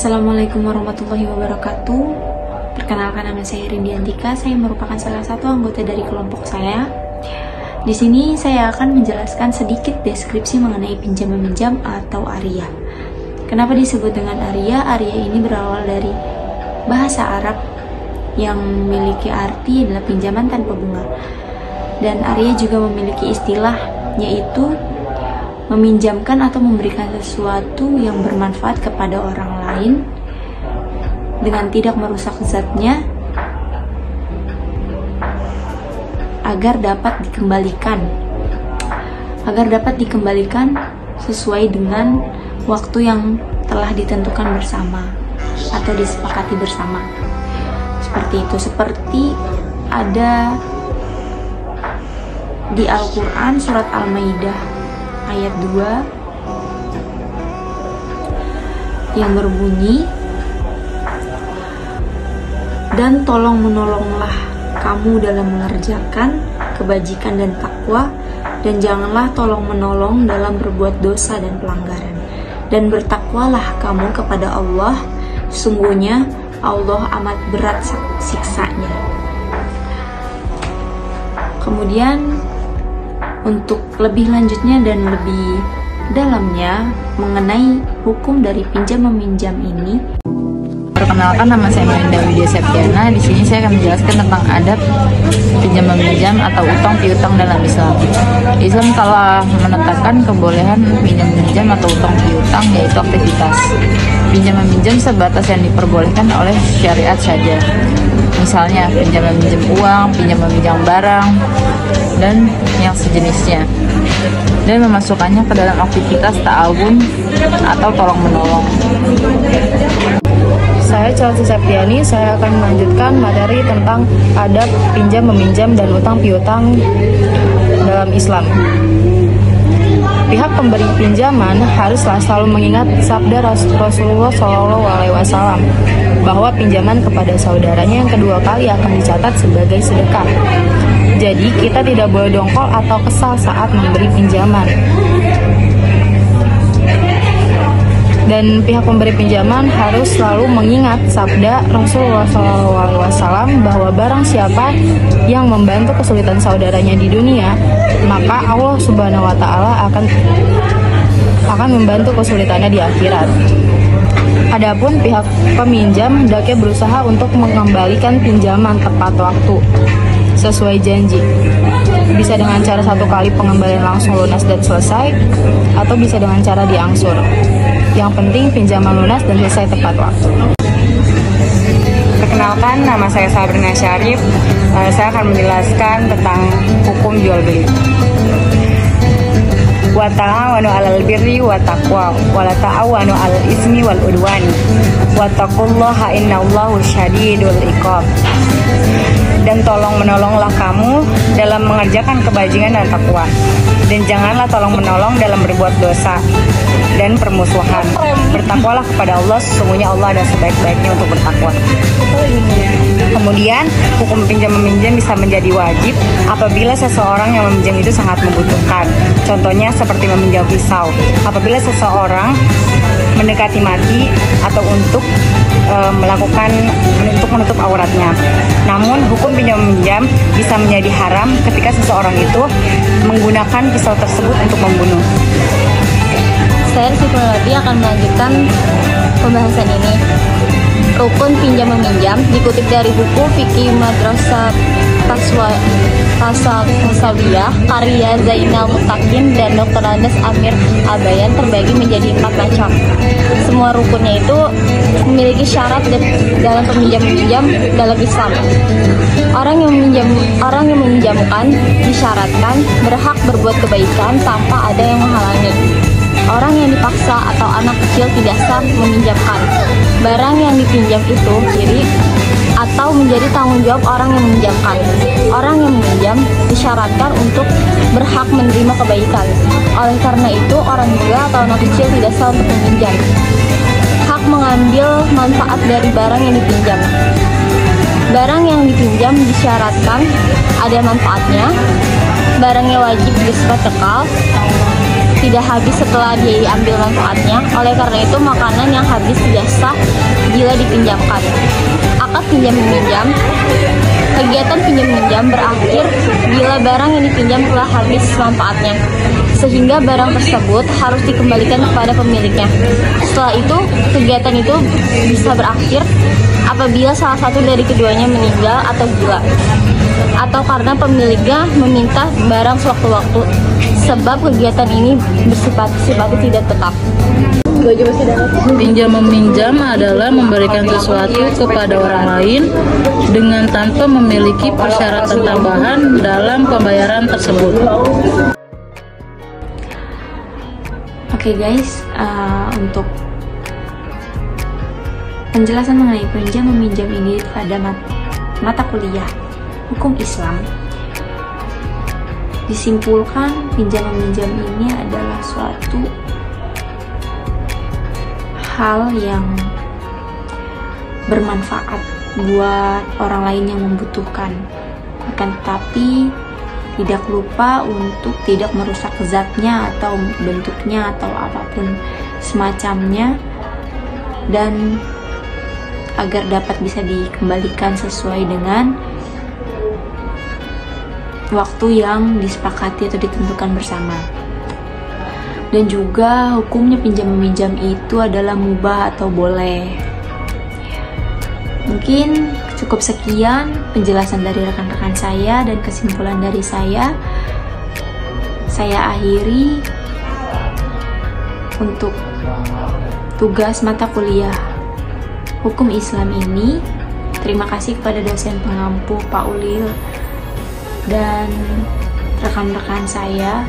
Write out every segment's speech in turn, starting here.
Assalamualaikum warahmatullahi wabarakatuh. Perkenalkan, nama saya Rindiantika. Saya merupakan salah satu anggota dari kelompok saya. Di sini saya akan menjelaskan sedikit deskripsi mengenai pinjam meminjam atau Aria. Kenapa disebut dengan Aria? Aria ini berawal dari bahasa Arab yang memiliki arti adalah pinjaman tanpa bunga. Dan Aria juga memiliki istilah, yaitu meminjamkan atau memberikan sesuatu yang bermanfaat kepada orang lain dengan tidak merusak zatnya agar dapat dikembalikan sesuai dengan waktu yang telah ditentukan bersama atau disepakati bersama. Seperti itu, seperti ada di Al-Quran surat Al-Maidah ayat 2 yang berbunyi, dan tolong menolonglah kamu dalam mengerjakan kebajikan dan takwa, dan janganlah tolong menolong dalam berbuat dosa dan pelanggaran, dan bertakwalah kamu kepada Allah, sesungguhnya Allah amat berat siksanya. Kemudian untuk lebih lanjutnya dan lebih dalamnya mengenai hukum dari pinjam meminjam ini. Perkenalkan, nama saya Melinda Widya Septiana. Di sini saya akan menjelaskan tentang adab pinjam meminjam atau utang piutang dalam Islam. Islam telah menetapkan kebolehan pinjam meminjam atau utang piutang, yaitu aktivitas pinjam meminjam sebatas yang diperbolehkan oleh syariat saja. Misalnya pinjam meminjam uang, pinjam meminjam barang, dan yang sejenisnya, dan memasukkannya ke dalam aktivitas ta'awun atau tolong menolong. Saya Chelsea Septiani, saya akan melanjutkan materi tentang adab pinjam meminjam dan utang piutang dalam Islam. Pihak pemberi pinjaman haruslah selalu mengingat sabda Rasulullah SAW bahwa pinjaman kepada saudaranya yang kedua kali akan dicatat sebagai sedekah. Jadi kita tidak boleh dongkol atau kesal saat memberi pinjaman. Dan pihak pemberi pinjaman harus selalu mengingat sabda Rasulullah SAW bahwa barang siapa yang membantu kesulitan saudaranya di dunia, maka Allah Subhanahu wa Ta'ala akan membantu kesulitannya di akhirat. Adapun pihak peminjam hendaknya berusaha untuk mengembalikan pinjaman tepat waktu sesuai janji. Bisa dengan cara satu kali pengembalian langsung lunas dan selesai, atau bisa dengan cara diangsur. Yang penting pinjaman lunas dan selesai tepat waktu. Perkenalkan, nama saya Sabrina Syarif. Saya akan menjelaskan tentang hukum jual beli. Wa ta'awanu 'alal birri wa taqwa wa la ta'awanu 'alal ismi wal udwani wattaqullaha innallaha syadidul iqab. Dan tolong menolonglah kamu dalam mengerjakan kebajikan dan takwa, dan janganlah tolong menolong dalam berbuat dosa dan permusuhan. Bertakwalah kepada Allah, sesungguhnya Allah ada sebaik-baiknya untuk bertakwa. Kemudian hukum pinjam meminjam bisa menjadi wajib apabila seseorang yang meminjam itu sangat membutuhkan. Contohnya seperti meminjam pisau apabila seseorang mendekati mati atau untuk menutup auratnya. Namun hukum pinjam meminjam bisa menjadi haram ketika seseorang itu menggunakan pisau tersebut untuk membunuh. Saya Sifulati akan melanjutkan pembahasan ini. Rukun pinjam meminjam dikutip dari buku Fikih Madrasah Tasawiyah karya Zainal Mutakin dan Dr. Andes Amir Abayan terbagi menjadi 4 macam. Semua rukunnya itu memiliki syarat dalam peminjam-meminjam dalam Islam. Orang yang meminjamkan disyaratkan berhak berbuat kebaikan tanpa ada yang menghalangi. Orang yang dipaksa atau anak kecil tidak sah meminjamkan. Barang yang dipinjam itu diri atau menjadi tanggung jawab orang yang meminjamkan. Orang yang meminjam disyaratkan untuk berhak menerima kebaikan. Oleh karena itu, orang tua atau anak kecil tidak sah untuk meminjam. Hak mengambil manfaat dari barang yang dipinjam. Barang yang dipinjam disyaratkan ada manfaatnya. Barangnya wajib bersifat kekal. tidak habis setelah diambil manfaatnya. Oleh karena itu, makanan yang habis tidak sah bila dipinjamkan. Akad pinjam-meminjam. Kegiatan pinjam-meminjam berakhir bila barang yang dipinjam telah habis manfaatnya, sehingga barang tersebut harus dikembalikan kepada pemiliknya. Setelah itu, kegiatan itu bisa berakhir apabila salah satu dari keduanya meninggal atau gila, atau karena pemiliknya meminta barang sewaktu-waktu, sebab kegiatan ini bersifat tidak tetap. Pinjam meminjam adalah memberikan sesuatu kepada orang lain dengan tanpa memiliki persyaratan tambahan dalam pembayaran tersebut. Oke guys, untuk penjelasan mengenai pinjam meminjam ini pada mata kuliah hukum Islam, disimpulkan pinjam meminjam ini adalah suatu hal yang bermanfaat buat orang lain yang membutuhkan, akan tetapi tidak lupa untuk tidak merusak zatnya atau bentuknya atau apapun semacamnya, dan agar dapat bisa dikembalikan sesuai dengan waktu yang disepakati atau ditentukan bersama. Dan juga hukumnya pinjam meminjam itu adalah mubah atau boleh. Mungkin cukup sekian penjelasan dari rekan-rekan saya dan kesimpulan dari saya akhiri untuk tugas mata kuliah hukum Islam ini. Terima kasih kepada dosen pengampu Pak Ulil dan rekan-rekan saya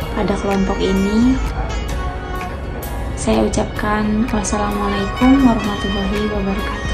pada kelompok ini. Saya ucapkan wassalamualaikum warahmatullahi wabarakatuh.